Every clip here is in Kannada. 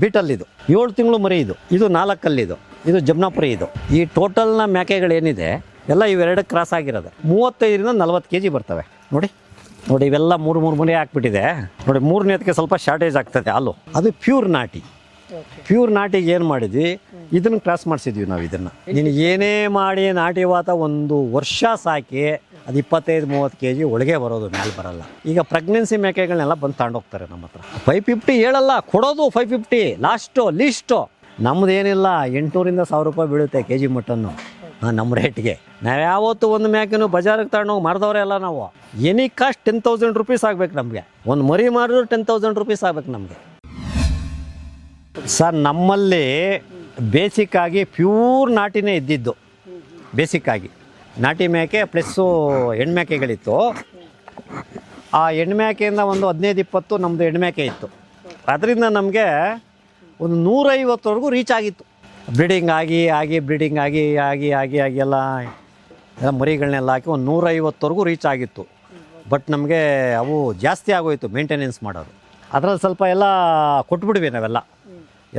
ಬೀಟಲ್ಲಿದು 7 ತಿಂಗಳು ಮರಿ ಇದು 4 ಅಲ್ಲಿದು, ಇದು ಜಮ್ನಾಪುರಿ. ಈ ಟೋಟಲ್ನ ಮೇಕೆಗಳೇನಿದೆ ಎಲ್ಲ ಇವೆರಡು ಕ್ರಾಸ್ ಆಗಿರೋದು. 35ರಿಂದ 40 kg ಬರ್ತವೆ. ನೋಡಿ ಇವೆಲ್ಲ ಮೂರು ಮರಿ ಹಾಕ್ಬಿಟ್ಟಿದೆ ನೋಡಿ. 3ನೇದಕ್ಕೆ ಸ್ವಲ್ಪ ಶಾರ್ಟೇಜ್ ಆಗ್ತದೆ ಹಾಲು. ಅದು ಪ್ಯೂರ್ ನಾಟಿಗೆ ಏನು ಮಾಡಿದ್ವಿ, ಇದನ್ನು ಕ್ರಾಸ್ ಮಾಡಿಸಿದ್ವಿ ನಾವು. ನೀನು ಏನೇ ಮಾಡಿ ನಾಟಿ ವಾತ 1 ವರ್ಷ ಸಾಕಿ ಅದು 25-30 kg ಒಳಗೆ ಬರೋದು, ಮೇಲೆ ಬರಲ್ಲ. ಈಗ ಪ್ರೆಗ್ನೆನ್ಸಿ ಮೇಕೆಗಳನ್ನೆಲ್ಲ ಬಂದು ತಗೊಂಡೋಗ್ತಾರೆ ನಮ್ಮ ಹತ್ರ. 550 ಹೇಳಲ್ಲ, ಕೊಡೋದು 550 ಲೀಸ್ಟು. ನಮ್ಮದೇನಿಲ್ಲ, 800ರಿಂದ 1000 ರೂಪಾಯಿ ಬೀಳುತ್ತೆ kg ಮಟನ್ನು ನಮ್ಮ ರೇಟ್ಗೆ. ನಾವು ಯಾವತ್ತು ಒಂದು ಮೇಕೆನೂ ಬಜಾರಿಗೆ ತಗೊಂಡೋಗಿ ಮಾರಿದವ್ರೆ ಅಲ್ಲ ನಾವು. ಎನಿ ಕಾಸ್ಟ್ 10,000 ರೂಪೀಸ್ ಆಗ್ಬೇಕು ನಮಗೆ. ಒಂದು ಮರಿ ಮಾರಿದ್ರು 10,000 ರೂಪೀಸ್ ಆಗ್ಬೇಕು ನಮಗೆ. ಸರ್ ನಮ್ಮಲ್ಲಿ ಬೇಸಿಕ್ಕಾಗಿ ಪ್ಯೂರ್ ನಾಟಿನೇ ಇದ್ದಿದ್ದು. ಬೇಸಿಕ್ಕಾಗಿ ನಾಟಿ ಮೇಕೆ ಪ್ಲಸ್ಸು ಹೆಣ್ಮೇಕೆಗಳಿತ್ತು. ಆ ಹೆಣ್ಮೇಕೆಯಿಂದ ಒಂದು 15-20 ನಮ್ಮದು ಹೆಣ್ಮೇಕೆ ಇತ್ತು. ಅದರಿಂದ ನಮಗೆ ಒಂದು 150ವರೆಗೂ ರೀಚ್ ಆಗಿತ್ತು. ಬ್ರೀಡಿಂಗ್ ಆಗಿ ಎಲ್ಲ ಮರಿಗಳನ್ನೆಲ್ಲ ಹಾಕಿ ಒಂದು 150ವರೆಗೂ ರೀಚ್ ಆಗಿತ್ತು. ಬಟ್ ನಮಗೆ ಅವು ಜಾಸ್ತಿ ಆಗೋಯಿತು ಮೇಂಟೆನೆನ್ಸ್ ಮಾಡೋದು. ಅದರಲ್ಲಿ ಸ್ವಲ್ಪ ಎಲ್ಲ ಕೊಟ್ಬಿಡ್ವಿ ನಾವೆಲ್ಲ.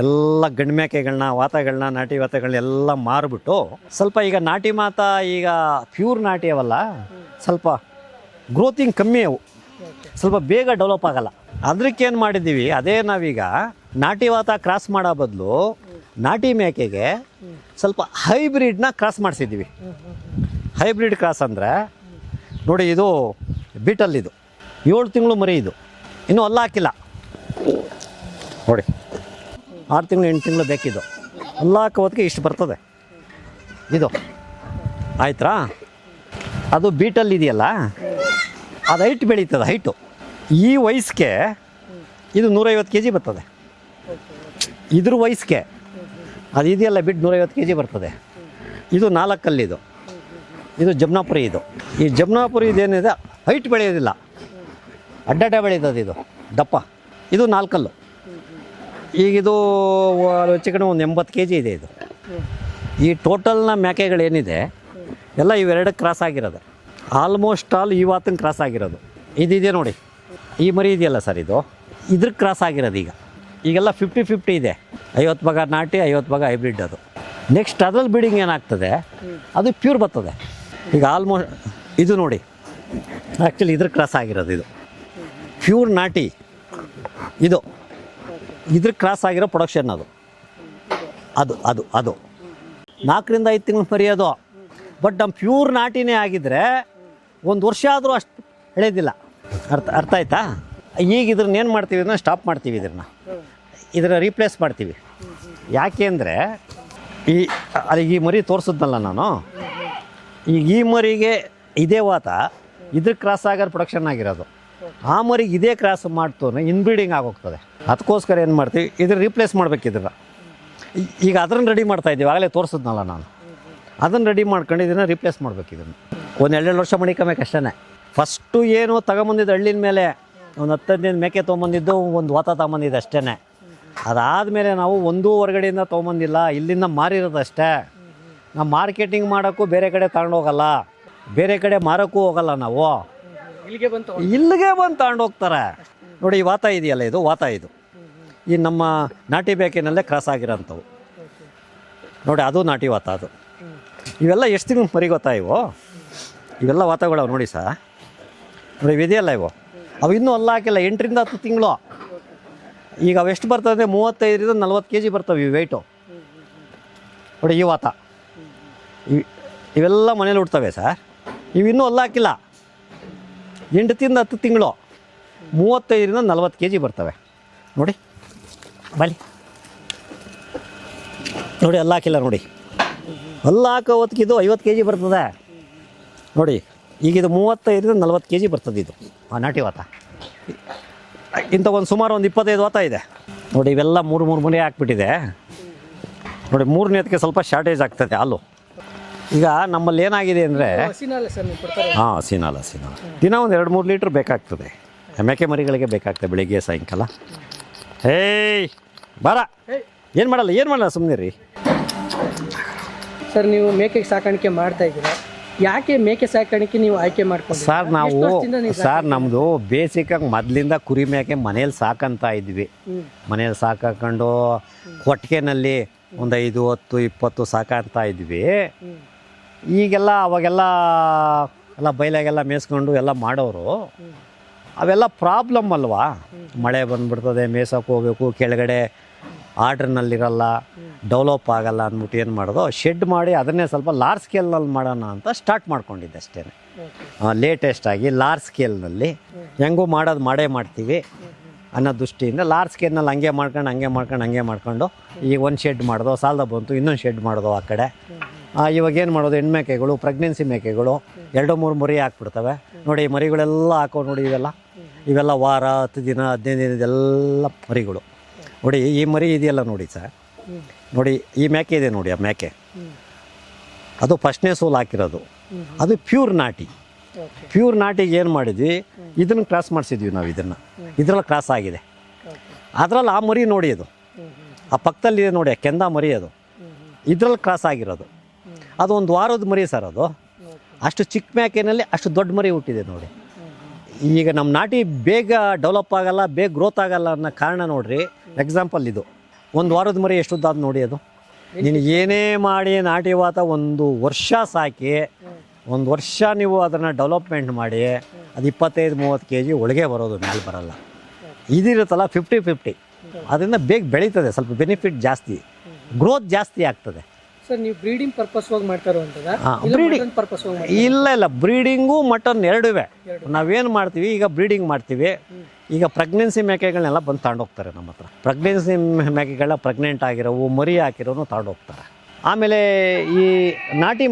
ಎಲ್ಲ ಗಂಡು ಮೇಕೆಗಳನ್ನ ವಾತಗಳನ್ನ ನಾಟಿ ವಾತಗಳನ್ನೆಲ್ಲ ಮಾರಿಬಿಟ್ಟು ಸ್ವಲ್ಪ ಈಗ ನಾಟಿ ಮಾತಾ ಈಗ ಪ್ಯೂರ್ ನಾಟಿ ಅವಲ್ಲ, ಸ್ವಲ್ಪ ಗ್ರೋತಿಂಗ್ ಕಮ್ಮಿ, ಅವು ಸ್ವಲ್ಪ ಬೇಗ ಡೆವಲಪ್ ಆಗಲ್ಲ. ಅದಕ್ಕೇನು ಮಾಡಿದ್ದೀವಿ, ಅದೇ ನಾವೀಗ ನಾಟಿ ವಾತ ಕ್ರಾಸ್ ಮಾಡೋ ಬದಲು ನಾಟಿ ಮೇಕೆಗೆ ಸ್ವಲ್ಪ ಹೈಬ್ರಿಡ್ನ ಕ್ರಾಸ್ ಮಾಡಿಸಿದ್ದೀವಿ. ಹೈಬ್ರಿಡ್ ಕ್ರಾಸ್ ಅಂದರೆ ನೋಡಿ, ಇದು ಬೀಟಲ್ಲಿದು 7 ತಿಂಗಳು ಮರಿ ಇನ್ನೂ ಅಲ್ಲ ಹಾಕಿಲ್ಲ ನೋಡಿ. 6 ತಿಂಗಳು 8 ತಿಂಗಳು ಬೇಕಿದ್ದು ಅಲ್ಲ ಹಾಕೋದಕ್ಕೆ ಇಷ್ಟು ಬರ್ತದೆ. ಇದು ಆಯ್ತಾ? ಅದು ಬೀಟಲ್ಲಿ ಇದೆಯಲ್ಲ, ಅದು ಹೈಟ್ ಬೆಳೀತದೆ. ಹೈಟು ಈ ವಯಸ್ಸಿಗೆ ಇದು 150 kg ಬರ್ತದೆ. ಇದ್ರ ವಯಸ್ಸಿಗೆ ಅದು ಇದೆಯಲ್ಲ ಬಿಟ್ಟು 150 kg ಬರ್ತದೆ. ಇದು 4 ಅಲ್ಲಿದು, ಇದು ಜಮ್ನಾಪುರಿ. ಈ ಜಮ್ನಾಪುರಿ ಇದೇನಿದೆ ಹೈಟ್ ಬೆಳೆಯೋದಿಲ್ಲ, ಅಡ್ಡಾಟ ಬೆಳೀತದೆ. ಇದು ದಪ್ಪ, ಇದು 4 ಅಲ್ಲು. ಈಗಿದು ಹೆಚ್ಚು ಕಡೆ ಒಂದು 80 kg ಇದೆ. ಇದು ಈ ಟೋಟಲ್ನ ಮೇಕೆಗಳೇನಿದೆ ಎಲ್ಲ ಇವೆರಡು ಕ್ರಾಸ್ ಆಗಿರೋದು. ಆಲ್ಮೋಸ್ಟ್ ಆಲ್ ಈ ವಾತಂಗೆ ಕ್ರಾಸ್ ಆಗಿರೋದು. ಇದಿದೆ ನೋಡಿ, ಈ ಮರಿ ಇದೆಯಲ್ಲ ಸರ್, ಇದ್ರ ಕ್ರಾಸ್ ಆಗಿರೋದು. ಈಗೆಲ್ಲ 50-50 ಇದೆ. 50 ಭಾಗ ನಾಟಿ, 50 ಭಾಗ ಹೈಬ್ರಿಡ್. ಅದು ನೆಕ್ಸ್ಟ್ ಅದ್ರಲ್ಲಿ ಬ್ರೀಡಿಂಗ್ ಏನಾಗ್ತದೆ, ಅದು ಪ್ಯೂರ್ ಬರ್ತದೆ. ಈಗ ಆಲ್ಮೋಸ್ಟ್ ಇದು ನೋಡಿ, ಆ್ಯಕ್ಚುಲಿ ಇದ್ರ ಕ್ರಾಸ್ ಆಗಿರೋದು. ಇದು ಪ್ಯೂರ್ ನಾಟಿ. ಇದ್ರ ಕ್ರಾಸ್ ಆಗಿರೋ ಪ್ರೊಡಕ್ಷನ್ ಅದು 4ರಿಂದ 5 ತಿಂಗಳು ಮರಿಯೋದು. ಬಟ್ ನಮ್ಮ ಪ್ಯೂರ್ ನಾಟಿನೇ ಆಗಿದ್ದರೆ 1 ವರ್ಷ ಆದರೂ ಅಷ್ಟು ಎಳೆಯೋದಿಲ್ಲ. ಅರ್ಥ ಆಯ್ತಾ? ಈಗ ಇದ್ರನ್ನ ಏನು ಮಾಡ್ತೀವಿ, ಇದನ್ನ ಸ್ಟಾಪ್ ಮಾಡ್ತೀವಿ. ಇದರ ರೀಪ್ಲೇಸ್ ಮಾಡ್ತೀವಿ. ಯಾಕೆ ಅಂದರೆ ಈ ಮರಿ ತೋರಿಸಿದ್ನಲ್ಲ ನಾನು, ಈಗ ಈ ಮರಿಗೆ ಇದೇ ವಾತ ಇದ್ರ ಕ್ರಾಸ್ ಆಗೋದು ಪ್ರೊಡಕ್ಷನ್ ಆಗಿರೋದು. ಆ ಮರಿಗೆ ಇದೇ ಕ್ರಾಸ್ ಮಾಡ್ತು ಇನ್ಬ್ರೀಡಿಂಗ್ ಆಗೋಗ್ತದೆ. ಅದಕ್ಕೋಸ್ಕರ ಏನು ಮಾಡ್ತೀವಿ, ಇದ್ರ ರೀಪ್ಲೇಸ್ ಮಾಡ್ಬೇಕು. ಈಗ ಅದನ್ನು ರೆಡಿ ಮಾಡ್ತಾಯಿದ್ದೀವಿ. ಆಗಲೇ ತೋರಿಸಿದ್ನಲ್ಲ ನಾನು, ಅದನ್ನು ರೆಡಿ ಮಾಡ್ಕೊಂಡು ಇದನ್ನು ರೀಪ್ಲೇಸ್ ಮಾಡ್ಬೇಕು. ಒಂದು 2 ವರ್ಷ ಮಡಿಕಬೇಕು ಅಷ್ಟೇ. ಫಸ್ಟು ಏನು ತಗೊಂಬಂದಿದ್ದು ಹಳ್ಳಿನ ಮೇಲೆ ಒಂದು 10-15 ಮೇಕೆ ತೊಗೊಂಬಂದಿದ್ದು, ಒಂದು ವಾತ ತೊಗೊಂಬಂದಿದ್ದು ಅಷ್ಟೇ. ಅದಾದಮೇಲೆ ನಾವು ಒಂದೂ ಹೊರಗಡೆಯಿಂದ ತೊಗೊಂಬಂದಿಲ್ಲ, ಇಲ್ಲಿಂದ ಮಾರಿರೋದು ಅಷ್ಟೇ. ನಾವು ಮಾರ್ಕೆಟಿಂಗ್ ಮಾಡೋಕ್ಕೂ ಬೇರೆ ಕಡೆ ತಗೊಂಡೋಗಲ್ಲ, ಬೇರೆ ಕಡೆ ಮಾರೋಕ್ಕೂ ಹೋಗಲ್ಲ. ನಾವು ಇಲ್ಲಿಗೆ ಬಂದು ತಗೊಂಡೋಗ್ತಾರೆ ನೋಡಿ. ಈ ವಾತ ಇದೆಯಲ್ಲ, ಇದು ವಾತ. ಈ ನಮ್ಮ ನಾಟಿ ಬೇಕಿನಲ್ಲೇ ಕ್ರಾಸ್ ಆಗಿರೋಂಥವು ನೋಡಿ. ಅದು ನಾಟಿ ವಾತ. ಅದು ಇವೆಲ್ಲ ಎಷ್ಟು ತಿಂಗಳು ಮರಿ ಗೊತ್ತಾ? ಇವೆಲ್ಲ ವಾತಗಳು ನೋಡಿ ಸರ್. ನೋಡಿ ಇವಿದೆಯಲ್ಲ, ಅವು ಇನ್ನೂ ಅಲ್ಲ ಹಾಕಿಲ್ಲ. 8ರಿಂದ 10 ತಿಂಗಳು. ಈಗ ಅವೆಷ್ಟು ಬರ್ತದೆ, 35ರಿಂದ 40 kg ಬರ್ತವೆ ಇವು ವೆಯ್ಟು ನೋಡಿ. ಈ ವಾತ ಇವೆಲ್ಲ ಮನೇಲಿ ಹುಡ್ತವೆ ಸರ್. ಇವಿನ್ನೂ ಅಲ್ಲ ಹಾಕಿಲ್ಲ. 8ರಿಂದ 10 ತಿಂಗಳು 35ರಿಂದ 40 kg ಬರ್ತವೆ ನೋಡಿ. ಬಲಿ ನೋಡಿ, ಅಲ್ಲ ಹಾಕಿಲ್ಲ ನೋಡಿ. ಅಲ್ಲ ಹಾಕೋ ಹೊತ್ತಿಗೆ ಇದು 50 kg ಬರ್ತದೆ ನೋಡಿ. ಈಗಿದು 35ರಿಂದ 40 kg ಬರ್ತದೆ. ಇದು ನಾಟಿ ವಾತ. ಇಂಥ ಒಂದು ಸುಮಾರು ಒಂದು 25 ವಾತ ಇದೆ ನೋಡಿ. ಇವೆಲ್ಲ ಮೂರು ಮರಿ ಹಾಕ್ಬಿಟ್ಟಿದೆ ನೋಡಿ. 3ನೇದಕ್ಕೆ ಸ್ವಲ್ಪ ಶಾರ್ಟೇಜ್ ಆಗ್ತದೆ ಹಾಲು. ಈಗ ನಮ್ಮಲ್ಲಿ ಏನಾಗಿದೆ ಅಂದರೆ, ಹಾಂ ಹಸಿನಾಲ ದಿನ ಒಂದು 2-3 ಲೀಟ್ರ್ ಬೇಕಾಗ್ತದೆ. ಮೇಕೆ ಮರಿಗಳಿಗೆ ಬೇಕಾಗ್ತದೆ ಬೆಳಿಗ್ಗೆ ಸಾಯಂಕಾಲ. ಬಾರ, ಏನು ಮಾಡಲ್ಲ ಸುಮ್ಮನೆ ರೀ ಸರ್. ನೀವು ಮೇಕೆಗೆ ಸಾಕಾಣಿಕೆ ಮಾಡ್ತಾ ಇದ್ದೀರಾ, ಯಾಕೆ ಮೇಕೆ ಸಾಕಾಣಿಕೆ ನೀವು ಆಯ್ಕೆ ಮಾಡ್ಕೊಂಡು? ಸರ್ ನಮ್ಮದು ಬೇಸಿಕಾಗಿ ಮೊದಲಿಂದ ಕುರಿ ಮೇಕೆ ಮನೇಲಿ ಸಾಕಂತ ಇದ್ವಿ. ಮನೇಲಿ ಸಾಕೊಂಡು ಕೊಟ್ಟಿಗೆನಲ್ಲಿ ಒಂದು 5, 10, 20 ಸಾಕಂತ ಇದ್ವಿ. ಈಗೆಲ್ಲ ಅವಾಗೆಲ್ಲ ಎಲ್ಲ ಬೈಲಾಗೆಲ್ಲ ಮೇಯಿಸ್ಕೊಂಡು ಎಲ್ಲ ಮಾಡೋರು. ಅವೆಲ್ಲ ಪ್ರಾಬ್ಲಮ್ ಅಲ್ವಾ, ಮಳೆ ಬಂದುಬಿಡ್ತದೆ, ಮೇಯ್ಸೋಕೆ ಹೋಗ್ಬೇಕು, ಕೆಳಗಡೆ ಆರ್ಡ್ರ್ನಲ್ಲಿರಲ್ಲ, ಡೆವಲಪ್ ಆಗಲ್ಲ ಅಂದ್ಬಿಟ್ಟು ಏನು ಮಾಡೋದು, ಶೆಡ್ ಮಾಡಿ ಅದನ್ನೇ ಸ್ವಲ್ಪ ಲಾರ್ಜ್ ಸ್ಕೇಲ್ನಲ್ಲಿ ಮಾಡೋಣ ಅಂತ ಸ್ಟಾರ್ಟ್ ಮಾಡ್ಕೊಂಡಿದ್ದೆ ಅಷ್ಟೇ. ಲೇಟೆಸ್ಟಾಗಿ ಲಾರ್ಜ್ ಸ್ಕೇಲ್ನಲ್ಲಿ ಹೆಂಗೂ ಮಾಡೇ ಮಾಡ್ತೀವಿ ಅನ್ನೋ ದೃಷ್ಟಿಯಿಂದ ಲಾರ್ಜ್ ಸ್ಕೇಲ್ನಲ್ಲಿ ಹಂಗೆ ಮಾಡ್ಕೊಂಡು ಈಗ ಒಂದು ಶೆಡ್ ಮಾಡೋದು, ಸಾಲದ ಬಂತು ಇನ್ನೊಂದು ಶೆಡ್ ಮಾಡೋದು ಆ ಕಡೆ. ಇವಾಗ ಏನು ಮಾಡೋದು, ಹೆಣ್ಮೇಕೆಗಳು, ಪ್ರೆಗ್ನೆನ್ಸಿ ಮೇಕೆಗಳು 2-3 ಮರಿ ಹಾಕ್ಬಿಡ್ತವೆ ನೋಡಿ. ಮರಿಗಳೆಲ್ಲ ಹಾಕೋ ನೋಡಿ, ಇವೆಲ್ಲ ವಾರ 10 ದಿನ 15 ದಿನದೆಲ್ಲ ಮರಿಗಳು ನೋಡಿ. ಈ ಮರಿ ಇದೆಯಲ್ಲ ನೋಡಿ ಸರ್, ನೋಡಿ ಈ ಮೇಕೆ ಇದೆ ನೋಡಿ, ಆ ಮೇಕೆ ಅದು ಫಸ್ಟ್ನೇ ಸೋಲ್ ಹಾಕಿರೋದು, ಅದು ಪ್ಯೂರ್ ನಾಟಿಗೆ ಏನು ಮಾಡಿದ್ವಿ, ಇದನ್ನು ಕ್ರಾಸ್ ಮಾಡಿಸಿದ್ವಿ ನಾವು. ಇದರಲ್ಲಿ ಕ್ರಾಸ್ ಆಗಿದೆ, ಅದರಲ್ಲಿ ಆ ಮರಿ ನೋಡಿ, ಅದು ಆ ಪಕ್ಕದಲ್ಲಿದೆ ನೋಡಿ, ಆ ಕೆಂದ ಮರಿ, ಅದು ಇದರಲ್ಲಿ ಕ್ರಾಸ್ ಆಗಿರೋದು. ಅದು 1 ವಾರದ ಮರಿ ಸರ್. ಅದು ಅಷ್ಟು ಚಿಕ್ಕ ಮೇಕೆನಲ್ಲಿ ಅಷ್ಟು ದೊಡ್ಡ ಮರಿ ಹುಟ್ಟಿದೆ ನೋಡಿ. ಈಗ ನಮ್ಮ ನಾಟಿ ಬೇಗ ಡೆವಲಪ್ ಆಗಲ್ಲ, ಬೇಗ ಗ್ರೋತ್ ಆಗಲ್ಲ ಅನ್ನೋ ಕಾರಣ ನೋಡ್ರಿ. ಎಕ್ಸಾಂಪಲ್ ಇದು 1 ವಾರದ ಮರಿ ಎಷ್ಟುದ್ದಾದ ನೋಡಿ. ಅದು ನೀನು ಏನೇ ಮಾಡಿ ನಾಟಿ ವಾತ 1 ವರ್ಷ ಸಾಕಿ, 1 ವರ್ಷ ನೀವು ಅದನ್ನು ಡೆವಲಪ್ಮೆಂಟ್ ಮಾಡಿ ಅದು 25-30 kg ಒಳಗೆ ಬರೋದು, ಮೇಲೆ ಬರಲ್ಲ. ಇದಿರುತ್ತಲ್ಲ 50-50, ಅದರಿಂದ ಬೇಗ ಬೆಳೀತದೆ, ಸ್ವಲ್ಪ ಬೆನಿಫಿಟ್ ಜಾಸ್ತಿ, ಗ್ರೋತ್ ಜಾಸ್ತಿ ಆಗ್ತದೆ. ಸರ್ ನೀವು ಬ್ರೀಡಿಂಗ್ ಪರ್ಪಸ್ ಮಾಡ್ತಾರೋ ಅಂತದ? ಇಲ್ಲ, ಬ್ರೀಡಿಂಗು ಮಟನ್ ಎರಡುವೆ. ನಾವೇನು ಮಾಡ್ತೀವಿ, ಈಗ ಬ್ರೀಡಿಂಗ್ ಮಾಡ್ತೀವಿ. ಈಗ ಪ್ರೆಗ್ನೆನ್ಸಿ ಮೇಕೆಗಳನ್ನೆಲ್ಲ ಬಂದು ತಗೊಂಡೋಗ್ತಾರೆ ನಮ್ಮ ಹತ್ರ. ಪ್ರೆಗ್ನೆನ್ಸಿ ಮೇಕೆಗಳನ್ನ ಪ್ರೆಗ್ನೆಂಟ್ ಆಗಿರೋವು, ಮರಿ ಹಾಕಿರೋನು ತಗೊಂಡೋಗ್ತಾರೆ. ಆಮೇಲೆ ಈ ನಾಟಿ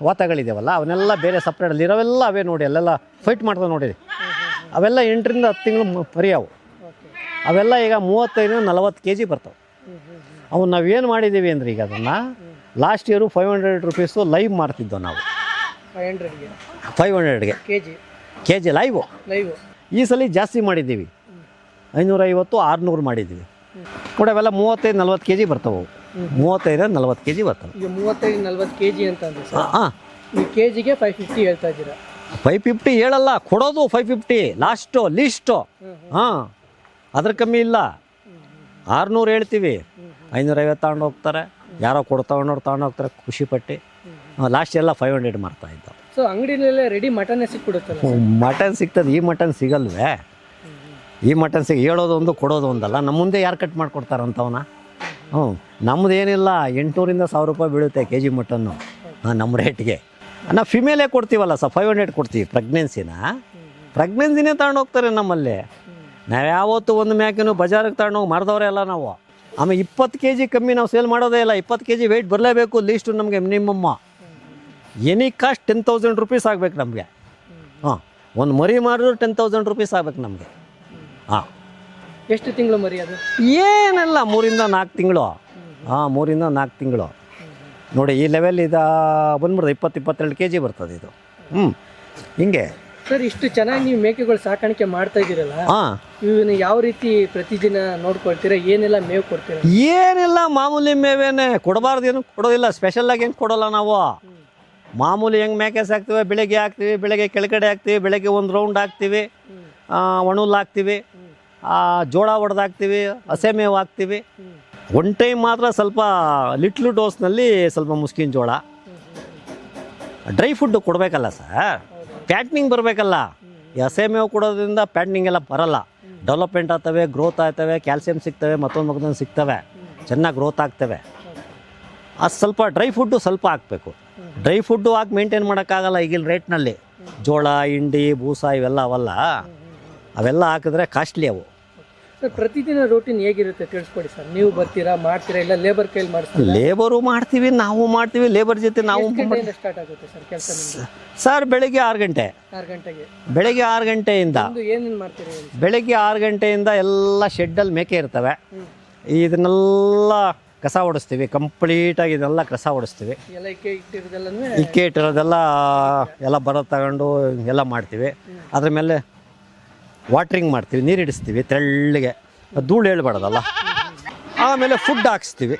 ವಾತಗಳಿದಾವಲ್ಲ, ಅವನ್ನೆಲ್ಲ ಬೇರೆ ಸಪ್ರೇಟಲ್ಲಿ ಇರೋವೆಲ್ಲ ಅವೇ ನೋಡಿ, ಅಲ್ಲೆಲ್ಲ ಫೈಟ್ ಮಾಡ್ತಾವೆ ನೋಡಿರಿ. ಅವೆಲ್ಲ 8ರಿಂದ 10 ತಿಂಗಳು ಮರಿ ಅವು. ಅವೆಲ್ಲ ಈಗ 35-40 kg ಬರ್ತವೆ. ಅವು ನಾವೇನು ಮಾಡಿದ್ದೀವಿ ಅಂದರೆ, ಈಗ ಅದನ್ನು ಲಾಸ್ಟ್ ಇಯರು 500 ರೂಪೀಸು ಲೈವ್ ಮಾರ್ತಿದ್ದೋ ನಾವು. 500ಗೆ ಕೆ ಜಿ ಲೈವು. ಈ ಸಲ ಜಾಸ್ತಿ ಮಾಡಿದ್ದೀವಿ, 550-600 ಮಾಡಿದ್ದೀವಿ ಕೂಡ. ಅವೆಲ್ಲ 35-40 kg ಬರ್ತವೆ. 35-40 kg ಬರ್ತವೆ. 35-40 kg ಅಂತ ಅಂದ್ರೆ ಹಾಂ, ಈ ಕೆ ಜಿಗೆ 550 ಹೇಳ್ತಾ ಇದ್ದೀರಾ? 550 ಹೇಳಲ್ಲ, ಕೊಡೋದು 550 ಲೀಸ್ಟು. ಹಾಂ, ಅದ್ರ ಕಮ್ಮಿ ಇಲ್ಲ. 600 ಹೇಳ್ತೀವಿ, 550 ತಗೊಂಡು ಹೋಗ್ತಾರೆ. ಯಾರೋ ತಗೊಂಡು ಹೋಗ್ತಾರೆ ಖುಷಿಪಟ್ಟು. ಲಾಸ್ಟ್ ಎಲ್ಲ 500 ಮಾರ್ತಾ ಇದ್ದ. ಸೊ ಅಂಗಡಿನಲ್ಲೇ ರೆಡಿ ಮಟನ್ನೇ ಸಿಕ್ಬಿಡುತ್ತಲ್ಲ? ಮಟನ್ ಸಿಗ್ತದೆ, ಈ ಮಟನ್ ಸಿಗಲ್ವೇ? ಈ ಮಟನ್ ಹೇಳೋದು ಒಂದು ಕೊಡೋದು ಒಂದಲ್ಲ. ನಮ್ಮ ಮುಂದೆ ಯಾರು ಕಟ್ ಮಾಡಿಕೊಡ್ತಾರಂತವನ? ನಮ್ಮದು ಏನಿಲ್ಲ, 800-1000 ರೂಪಾಯಿ ಬೀಳುತ್ತೆ ಕೆ ಜಿ ಮಟನ್ನು ನಮ್ಮ ರೇಟ್ಗೆ. ನಾವು ಫಿಮೇಲೇ ಕೊಡ್ತೀವಲ್ಲ ಸರ್, 500 ಕೊಡ್ತೀವಿ. ಪ್ರೆಗ್ನೆನ್ಸಿನೇ ತಗೊಂಡು ಹೋಗ್ತಾರೆ ನಮ್ಮಲ್ಲಿ. ನಾವು ಯಾವತ್ತೂ ಒಂದು ಮೇಕೆನೂ ಬಜಾರಿಗೆ ತಗೊಂಡೋಗಿ ಮಾರಿದವ್ರೆ ಅಲ್ಲ ನಾವು. ಆಮೇಲೆ 20 kg ಕಮ್ಮಿ ನಾವು ಸೇಲ್ ಮಾಡೋದೇ ಇಲ್ಲ. 20 kg ವೆಯ್ಟ್ ಬರಲೇಬೇಕು ಲೀಸ್ಟು ನಮಗೆ ಮಿನಿಮಮ್ಮ. ಎನಿ ಕಾಸ್ಟ್ 10,000 ರೂಪೀಸ್ ಆಗಬೇಕು ನಮಗೆ. ಒಂದು ಮರಿ ಮಾರಿದ್ರು 10,000 ರೂಪೀಸ್ ಆಗ್ಬೇಕು ನಮಗೆ. ಎಷ್ಟು ತಿಂಗಳು ಮರಿ ಅದು? ಏನೆಲ್ಲ 3-4 ತಿಂಗಳು. 3-4 ತಿಂಗಳು ನೋಡಿ. ಈ ಲೆವೆಲ್ ಇದು ಬಂದ್ಬಿಡ್ದು 20-22 kg ಬರ್ತದೆ ಇದು. ಹಿಂಗೆ ಸರ್, ಇಷ್ಟು ಚೆನ್ನಾಗಿ ನೀವು ಮೇಕೆಗಳು ಸಾಕಾಣಿಕೆ ಮಾಡ್ತಾ ಇದ್ದೀರಲ್ಲ, ಇವನ್ನ ಯಾವ ರೀತಿ ಪ್ರತಿದಿನ ನೋಡ್ಕೊಳ್ತೀರಾ? ಏನೆಲ್ಲ ಮೇವು ಕೊಡ್ತೀರಾ? ಏನೆಲ್ಲ ಮಾಮೂಲಿ ಮೇವೇನೆ ಕೊಡಬಾರ್ದು, ಏನು ಕೊಡೋದಿಲ್ಲ. ಸ್ಪೆಷಲಾಗಿ ಏನು ಕೊಡೋಲ್ಲ ನಾವು. ಮಾಮೂಲಿ ಹೆಂಗೆ ಮೇಕೆ ಸಾಕ್ತೀವಿ, ಬೆಳಗ್ಗೆ ಹಾಕ್ತೀವಿ, ಬೆಳಗ್ಗೆ ಕೆಳಗಡೆ ಹಾಕ್ತೀವಿ, ಬೆಳಗ್ಗೆ ಒಂದು ರೌಂಡ್ ಹಾಕ್ತೀವಿ, ಒಣುಲ್ ಹಾಕ್ತೀವಿ, ಜೋಳ ಹೊಡೆದಾಕ್ತೀವಿ, ಹಸೆ ಮೇವು ಹಾಕ್ತೀವಿ. ಒನ್ ಟೈಮ್ ಮಾತ್ರ ಸ್ವಲ್ಪ ಲಿಟ್ಲು ಡೋಸ್ನಲ್ಲಿ ಸ್ವಲ್ಪ ಮುಸ್ಕಿನ ಜೋಳ. ಡ್ರೈ ಫುಡ್ಡು ಕೊಡಬೇಕಲ್ಲ ಸರ್, ಪ್ಯಾಟ್ನಿಂಗ್ ಬರಬೇಕಲ್ಲ. ಈ ಹಸೆ ಮೇವು ಕೊಡೋದ್ರಿಂದ ಪ್ಯಾಟ್ನಿಂಗ್ ಎಲ್ಲ ಬರಲ್ಲ. ಡೆವಲಪ್ಮೆಂಟ್ ಆಗ್ತವೆ, ಗ್ರೋತ್ ಆಗ್ತವೆ, ಕ್ಯಾಲ್ಸಿಯಂ ಸಿಗ್ತವೆ, ಮತ್ತೊಂದು ಸಿಗ್ತವೆ, ಚೆನ್ನಾಗಿ ಗ್ರೋತ್ ಆಗ್ತವೆ. ಅದು ಸ್ವಲ್ಪ ಡ್ರೈ ಫುಡ್ಡು ಸ್ವಲ್ಪ ಹಾಕಬೇಕು. ಡ್ರೈ ಫುಡ್ಡು ಹಾಕಿ ಮೇಂಟೈನ್ ಮಾಡೋಕ್ಕಾಗಲ್ಲ ಈಗಿನ ರೇಟ್ನಲ್ಲಿ. ಜೋಳ, ಹಿಂಡಿ, ಬೂಸ ಇವೆಲ್ಲ ಅವೆಲ್ಲ ಹಾಕಿದ್ರೆ ಕಾಸ್ಟ್ಲಿ ಅವು. ಸರ್, ಪ್ರತಿದಿನ ರೂಟೀನ್ ಹೇಗಿರುತ್ತೆ ತಿಳಿಸ್ಕೊಡಿ ಸರ್. ನೀವು ಬರ್ತೀರಾ, ಮಾಡ್ತೀರಾ, ಇಲ್ಲ ಲೇಬರ್ ಕೈಲಿ ಮಾಡ್ತೀರಾ? ಲೇಬರು ಮಾಡ್ತೀವಿ, ನಾವು ಮಾಡ್ತೀವಿ. ಲೇಬರ್ ಜೊತೆ ನಾವು ಸ್ಟಾರ್ಟ್ ಆಗುತ್ತೆ ಸರ್ ಕೆಲಸ? ಸರ್, ಬೆಳಿಗ್ಗೆ 6 ಗಂಟೆ. 6 ಗಂಟೆಗೆ? ಬೆಳಿಗ್ಗೆ 6 ಗಂಟೆಯಿಂದ ಏನೇನು ಮಾಡ್ತೀರಿ? ಬೆಳಿಗ್ಗೆ 6 ಗಂಟೆಯಿಂದ ಎಲ್ಲ ಶೆಡ್ಡಲ್ಲಿ ಮೇಕೆ ಇರ್ತವೆ. ಇದನ್ನೆಲ್ಲ ಕಸ ಓಡಿಸ್ತೀವಿ, ಕಂಪ್ಲೀಟಾಗಿ ಇದೆಲ್ಲ ಕಸ ಓಡಿಸ್ತೀವಿ. ಇಕ್ಕೆ ಇಟ್ಟಿರೋದೆಲ್ಲ ಎಲ್ಲ ಬರೋದು ತಗೊಂಡು ಎಲ್ಲ ಮಾಡ್ತೀವಿ. ಅದ್ರ ಮೇಲೆ ವಾಟ್ರಿಂಗ್ ಮಾಡ್ತೀವಿ, ನೀರು ಇಡಿಸ್ತೀವಿ ತೆಳ್ಳಗೆ, ಧೂಳು ಹೇಳ್ಬಾರ್ದಲ್ಲ. ಆಮೇಲೆ ಫುಡ್ ಹಾಕ್ಸ್ತೀವಿ.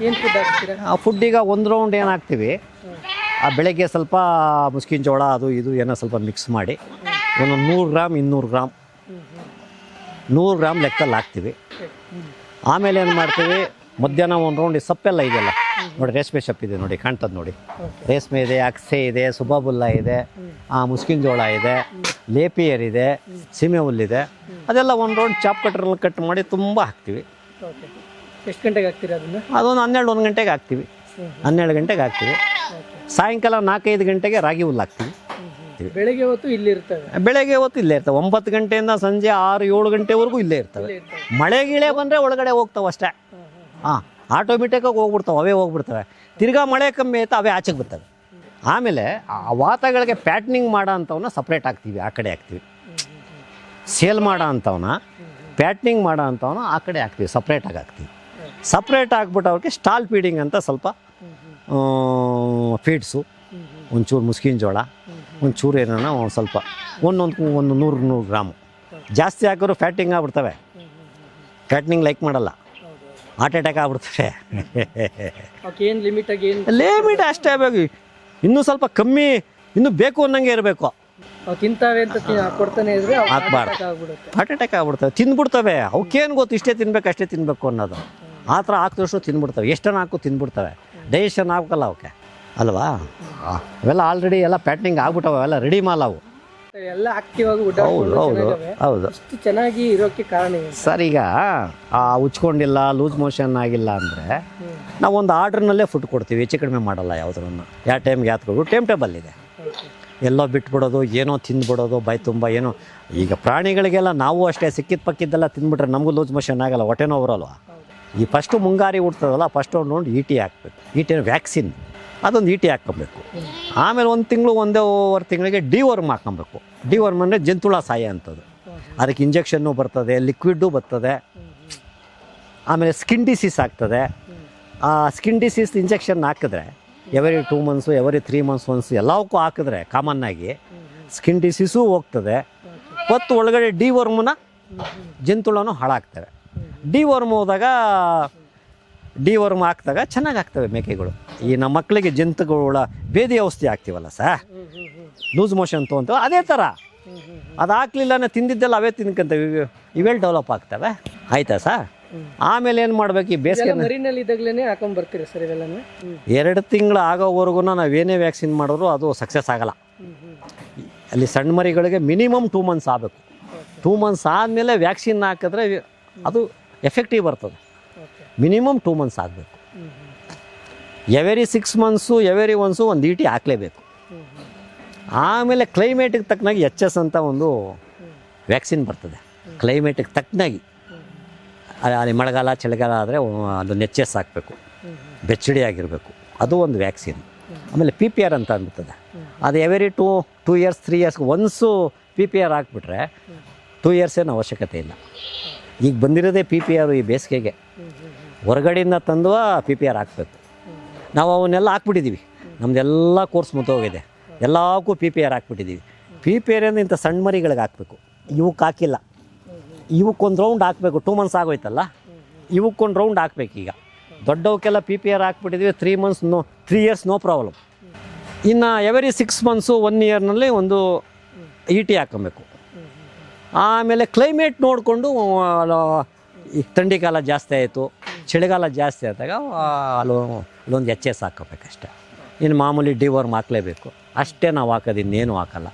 ಏನು ಫುಡ್ ಹಾಕ್ತೀರಾ? ಆ ಫುಡ್ ಈಗ ಒಂದು ರೌಂಡ್ ಏನು ಹಾಕ್ತೀವಿ, ಆ ಬೆಳಗ್ಗೆ ಸ್ವಲ್ಪ ಮುಸ್ಕಿನ ಜೋಳ ಅದು ಇದು ಏನೋ ಸ್ವಲ್ಪ ಮಿಕ್ಸ್ ಮಾಡಿ ಒಂದು 100 ಗ್ರಾಮ್ 200 ಗ್ರಾಮ್ 100 ಗ್ರಾಮ್ ಲೆಕ್ಕದಲ್ಲಿ ಹಾಕ್ತೀವಿ. ಆಮೇಲೆ ಏನು ಮಾಡ್ತೀವಿ, ಮಧ್ಯಾಹ್ನ ಒಂದು ರೌಂಡ್ ಸೊಪ್ಪೆಲ್ಲ ಇದೆಯಲ್ಲ ನೋಡಿ, ರೇಷ್ಮೆ ಸೊಪ್ಪಿದೆ ನೋಡಿ, ಕಾಣ್ತದೆ ನೋಡಿ, ರೇಷ್ಮೆ ಇದೆ, ಅಕ್ಸೆ ಇದೆ, ಸುಬಾಬುಲ್ಲ ಇದೆ, ಮುಸ್ಕಿನ ಜೋಳ ಇದೆ, ಲೇಪಿಯರ್ ಇದೆ, ಸೀಮೆ ಹುಲ್ಲಿದೆ, ಅದೆಲ್ಲ ಒಂದು ರೌಂಡ್ ಚಾಪ್ ಕಟ್ರಲ್ಲಿ ಕಟ್ ಮಾಡಿ ತುಂಬ ಹಾಕ್ತೀವಿ. ಎಷ್ಟು ಗಂಟೆಗೆ ಹಾಕ್ತೀರಿ ಅದನ್ನು? ಅದೊಂದು 1 ಗಂಟೆಗೆ ಹಾಕ್ತೀವಿ, 12 ಗಂಟೆಗೆ ಹಾಕ್ತೀವಿ. ಸಾಯಂಕಾಲ 4-5 ಗಂಟೆಗೆ ರಾಗಿ ಹುಲ್ಲು ಹಾಕ್ತೀವಿ. ಬೆಳಗ್ಗೆ ಹೊತ್ತು ಇಲ್ಲಿ ಇರ್ತವೆ, ಬೆಳಗ್ಗೆ ಹೊತ್ತು ಇಲ್ಲೇ ಇರ್ತವೆ. 9 ಗಂಟೆಯಿಂದ ಸಂಜೆ 6-7 ಗಂಟೆವರೆಗೂ ಇಲ್ಲೇ ಇರ್ತವೆ. ಮಳೆ ಗಿಳೆ ಬಂದರೆ ಒಳಗಡೆ ಹೋಗ್ತಾವೆ ಅಷ್ಟೇ. ಹಾಂ, ಆಟೋಮೆಟಿಕ್ಕಾಗಿ ಹೋಗ್ಬಿಡ್ತಾವೆ, ಅವೇ ಹೋಗ್ಬಿಡ್ತವೆ. ತಿರ್ಗಾ ಮಳೆ ಕಮ್ಮಿ ಆಯ್ತಾ ಅವೇ ಆಚೆಗೆ ಬರ್ತವೆ. ಆಮೇಲೆ ಆ ವಾತಗಳಿಗೆ ಪ್ಯಾಟ್ನಿಂಗ್ ಮಾಡೋ ಅಂಥವನ್ನ ಸಪ್ರೇಟ್ ಹಾಕ್ತೀವಿ, ಆ ಕಡೆ ಹಾಕ್ತೀವಿ. ಸೇಲ್ ಮಾಡೋ ಅಂಥವನ್ನ, ಪ್ಯಾಟ್ನಿಂಗ್ ಮಾಡೋ ಅಂಥವನ್ನ ಆ ಕಡೆ ಹಾಕ್ತೀವಿ, ಸಪ್ರೇಟಾಗಿ ಹಾಕ್ತೀವಿ. ಸಪ್ರೇಟ್ ಹಾಕ್ಬಿಟ್ಟು ಅವ್ರಿಗೆ ಸ್ಟಾಲ್ ಫೀಡಿಂಗ್ ಅಂತ ಸ್ವಲ್ಪ ಫೀಡ್ಸು, ಒಂಚೂರು ಮುಸ್ಕಿನ ಜೋಳ, ಒಂಚೂರು ಏನೋ ಒಂದು ಸ್ವಲ್ಪ ಒಂದು 100 ಗ್ರಾಮು ಜಾಸ್ತಿ ಹಾಕಿದ್ರು ಫ್ಯಾಟಿಂಗ್ ಆಗ್ಬಿಡ್ತವೆ. ಫ್ಯಾಟ್ನಿಂಗ್ ಲೈಕ್ ಮಾಡಲ್ಲ, ಹಾರ್ಟ್ ಅಟ್ಯಾಕ್ ಆಗ್ಬಿಡ್ತವೆ. ಏನು ಲಿಮಿಟಾಗಿ ಏನು ಲಿಮಿಟ್ ಅಷ್ಟೇ ಬೇಕು, ಇನ್ನೂ ಸ್ವಲ್ಪ ಕಮ್ಮಿ, ಇನ್ನೂ ಬೇಕು ಅನ್ನಂಗೆ ಇರಬೇಕು. ತಿಂತಾವೆ ಅಂತ ಕೊಡ್ತಾನೆ ಇದ್ರೆ ಹಾಕ್ಬಾರ್ದು, ಹಾರ್ಟ್ ಅಟ್ಯಾಕ್ ಆಗ್ಬಿಡ್ತವೆ. ತಿಂದ್ಬಿಡ್ತವೆ, ಅವಕ್ಕೇನು ಗೊತ್ತು ಇಷ್ಟೇ ತಿನ್ಬೇಕು ಅಷ್ಟೇ ತಿನ್ನಬೇಕು ಅನ್ನೋದು. ಆ ಥರ ಹಾಕಿದಷ್ಟು ತಿಂದ್ಬಿಡ್ತವೆ, ಎಷ್ಟನ್ನು ಹಾಕು ತಿಂದ್ಬಿಡ್ತವೆ. ಡೈಜೆಷನ್ ಆಗಬೇಕಲ್ಲ ಅವಕ್ಕೆ ಅಲ್ವಾ. ಅವೆಲ್ಲ ಆಲ್ರೆಡಿ ಎಲ್ಲ ಪ್ಯಾಟ್ನಿಂಗ್ ಆಗ್ಬಿಟ್ಟವೆ, ಅವೆಲ್ಲ ರೆಡಿ ಮಾಲ್ ಅವು. ಎಲ್ಲ ಆಕ್ಟಿವ್ ಆಗಿ ಹೌದು ಇಷ್ಟು ಚೆನ್ನಾಗಿ ಇರೋಕ್ಕೆ ಕಾರಣ ಏನು ಸರ್? ಈಗ ಉಚ್ಕೊಂಡಿಲ್ಲ, ಲೂಸ್ ಮೋಷನ್ ಆಗಿಲ್ಲ ಅಂದರೆ ನಾವೊಂದು ಆರ್ಡ್ರ್ನಲ್ಲೇ ಫುಡ್ ಕೊಡ್ತೀವಿ, ಹೆಚ್ಚು ಕಡಿಮೆ ಮಾಡಲ್ಲ ಯಾವುದನ್ನು. ಯಾವ ಟೈಮ್ಗೆ ಯಾತ್ಕೊಡು ಟೈಮ್ ಟೇಬಲ್ ಇದೆ. ಎಲ್ಲೋ ಬಿಟ್ಬಿಡೋದು, ಏನೋ ತಿಂದ್ಬಿಡೋದು ಬಾಯಿ ತುಂಬ ಏನೋ. ಈಗ ಪ್ರಾಣಿಗಳಿಗೆಲ್ಲ ನಾವು ಅಷ್ಟೇ ಸಿಕ್ಕಿದ ಪಕ್ಕಿದ್ದೆಲ್ಲ ತಿಂದ್ಬಿಟ್ರೆ ನಮಗೂ ಲೂಸ್ ಮೋಷನ್ ಆಗಲ್ಲ, ಹೊಟ್ಟೆನೋ ಬರೋಲ್ವ. ಈ ಫಸ್ಟು ಮುಂಗಾರಿ ಹುಡ್ತದಲ್ಲ, ಫಸ್ಟ್ ಒಂದು ನೋಡಿ ಇ ಟಿ ಹಾಕ್ಬೇಕು. ಇ ಟಿ ವ್ಯಾಕ್ಸಿನ್, ಅದೊಂದು ಇ ಟಿ ಹಾಕ್ಕೊಬೇಕು. ಆಮೇಲೆ 1 ತಿಂಗಳು 1.5 ತಿಂಗಳಿಗೆ ಡಿವರ್ಮ್ ಹಾಕ್ಕೊಬೇಕು. ಡಿವರ್ಮ್ ಅಂದರೆ ಜಂತುಳ ಸಾಯ ಅಂಥದ್ದು. ಅದಕ್ಕೆ ಇಂಜೆಕ್ಷನ್ನು ಬರ್ತದೆ, ಲಿಕ್ವಿಡ್ಡು ಬರ್ತದೆ. ಆಮೇಲೆ ಸ್ಕಿನ್ ಡಿಸೀಸ್ ಆಗ್ತದೆ. ಆ ಸ್ಕಿನ್ ಡಿಸೀಸ್ ಇಂಜೆಕ್ಷನ್ ಹಾಕಿದ್ರೆ every 2 months, every 3 months once ಎಲ್ಲವಕ್ಕೂ ಹಾಕಿದ್ರೆ ಕಾಮನ್ನಾಗಿ ಸ್ಕಿನ್ ಡಿಸೀಸು ಹೋಗ್ತದೆ. ಮತ್ತು ಒಳಗಡೆ ಡಿವರ್ಮನ್ನ ಜಂತುಳನೂ ಹಾಳಾಗ್ತವೆ. ಡಿವರ್ಮ್ ಹೋದಾಗ, ಡಿವರ್ಮ್ ಹಾಕಿದಾಗ ಚೆನ್ನಾಗಿ ಆಗ್ತವೆ ಮೇಕೆಗಳು. ಈ ನಮ್ಮ ಮಕ್ಕಳಿಗೆ ಜಂತುಗಳ ಬೇದಿ ಔಷಧಿ ಹಾಕ್ತೀವಲ್ಲ ಸರ್, ಲೂಸ್ ಮೋಷನ್ ತೊಗೊಂತೇವೆ, ಅದೇ ಥರ ಅದು ಹಾಕ್ಲಿಲ್ಲ ತಿಂದಿದ್ದೆಲ್ಲ ಅವೇ ತಿನ್ಕೊಂತವೆ, ಇವೆಲ್ಲ ಡೆವಲಪ್ ಆಗ್ತವೆ. ಆಯ್ತಾ ಸರ್? ಆಮೇಲೆ ಏನು ಮಾಡಬೇಕು, ಈ ಬೇಸಿಗೆ ಮರಿನಲ್ಲಿ ಇದ್ದಾಗಲೇ ಹಾಕೊಂಡ್ ಬರ್ತೀರಿ ಸರ್ ಇವೆಲ್ಲನೂ? 2 ತಿಂಗಳು ಆಗೋವರೆಗೂ ನಾವೇನೇ ವ್ಯಾಕ್ಸಿನ್ ಮಾಡಿದ್ರು ಅದು ಸಕ್ಸಸ್ ಆಗಲ್ಲ. ಅಲ್ಲಿ ಸಣ್ಣ ಮರಿಗಳಿಗೆ ಮಿನಿಮಮ್ 2 ಮಂತ್ಸ್ ಆಗಬೇಕು. 2 ಮಂತ್ಸ್ ಆದಮೇಲೆ ವ್ಯಾಕ್ಸಿನ್ ಹಾಕಿದ್ರೆ ಅದು ಎಫೆಕ್ಟಿವ್ ಬರ್ತದೆ. ಮಿನಿಮಮ್ 2 ಮಂತ್ಸ್ ಆಗಬೇಕು. ಎವರಿ 6 ಮಂತ್ಸು, ಎವರಿ ಒನ್ಸು ಒಂದು ಇ ಟಿ ಹಾಕಲೇಬೇಕು. ಆಮೇಲೆ ಕ್ಲೈಮೇಟಿಗೆ ತಕ್ಕನಾಗಿ HS ಅಂತ ಒಂದು ವ್ಯಾಕ್ಸಿನ್ ಬರ್ತದೆ. ಕ್ಲೈಮೇಟಿಗೆ ತಕ್ಕನಾಗಿ ಅಲ್ಲಿ ಮಳೆಗಾಲ ಚಳಿಗಾಲ ಆದರೆ ಅದೊಂದು HS ಹಾಕಬೇಕು, ಬೆಚ್ಚಡಿ ಆಗಿರಬೇಕು, ಅದು ಒಂದು ವ್ಯಾಕ್ಸಿನ್. ಆಮೇಲೆ PPR ಅಂತ ಅಂದ್ಬಿಡ್ತದೆ, ಅದು every 2 years 3 years once PPR ಹಾಕ್ಬಿಟ್ರೆ 2 ಇಯರ್ಸ್ ಏನು ಅವಶ್ಯಕತೆ ಇಲ್ಲ. ಈಗ ಬಂದಿರೋದೇ PPR ಈ ಬೇಸಿಗೆಗೆ, ಹೊರಗಡೆಯಿಂದ ತಂದು PPR ಹಾಕಬೇಕು. ನಾವು ಅವನ್ನೆಲ್ಲ ಹಾಕ್ಬಿಟ್ಟಿದ್ದೀವಿ, ನಮ್ಮದೆಲ್ಲ ಕೋರ್ಸ್ ಮುಗಿದೋಗಿದೆ, ಎಲ್ಲಕ್ಕೂ PPR ಹಾಕ್ಬಿಟ್ಟಿದ್ದೀವಿ. PPR ಅಂದರೆ ಇಂಥ ಸಣ್ಣ ಮರಿಗಳಿಗೆ ಹಾಕಬೇಕು, ಇವಕ್ಕೆ ಹಾಕಿಲ್ಲ. ಇವಕ್ಕೊಂದು ರೌಂಡ್ ಹಾಕಬೇಕು, 2 ಮಂತ್ಸ್ ಆಗೋಯ್ತಲ್ಲ, ಇವಕ್ಕೊಂದು ರೌಂಡ್ ಹಾಕ್ಬೇಕು. ಈಗ ದೊಡ್ಡವಕ್ಕೆಲ್ಲ PPR ಹಾಕ್ಬಿಟ್ಟಿದ್ವಿ, 3 ಇಯರ್ಸ್ ನೋ ಪ್ರಾಬ್ಲಮ್. ಇನ್ನು ಎವರಿ 6 ಮಂತ್ಸು 1 ಇಯರ್ನಲ್ಲಿ ಒಂದು ಇ ಟಿ ಹಾಕ್ಕೊಬೇಕು. ಆಮೇಲೆ ಕ್ಲೈಮೇಟ್ ನೋಡಿಕೊಂಡು ಈ ಥಂಡಿ ಕಾಲ ಜಾಸ್ತಿ ಆಯಿತು, ಚಳಿಗಾಲ ಜಾಸ್ತಿ ಆದಾಗ ಅಲ್ಲೊಂದು HS ಹಾಕ್ಕೋಬೇಕಷ್ಟೆ. ಇನ್ನು ಮಾಮೂಲಿ ಡಿವರ್ಮ್ ಹಾಕಲೇಬೇಕು ಅಷ್ಟೇ, ನಾವು ಹಾಕೋದು ಇನ್ನೇನು ಹಾಕಲ್ಲ.